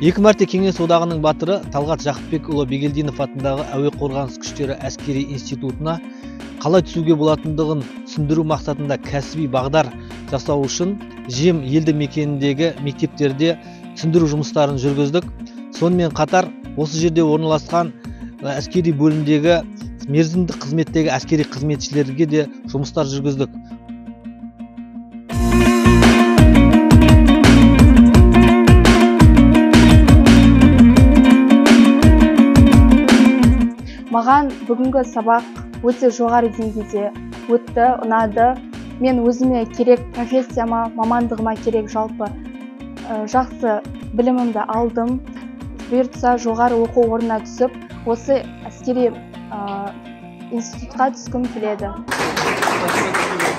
2 мәрте Кеңес одағының батыры Талғат Жақыпбекұлы Бегелдинов атындағы әуе қорғаныс күштері әскери институтына қалай түсуге болатындығын түсіндіру мақсатында кәсіби бағдар жасау үшін Жем елді мекеніндегі мектептерде түсіндіру жұмыстарын жүргіздік. Сонымен қатар осы жерде орналасқан әскери бөлімдегі мерзімді қызметтегі әскери қызметшілерге де жұмыстар жүргіздік. Маған бүгінгі сабақ өте жоғары деңгейде өтті, ұнады. Мен өзіме керек профессияма, мамандығыма керек жалпы жақсы білімімді алдым. Бұйыртса жоғары оқу орнына түсіп, осы әскери институтқа түскім келеді.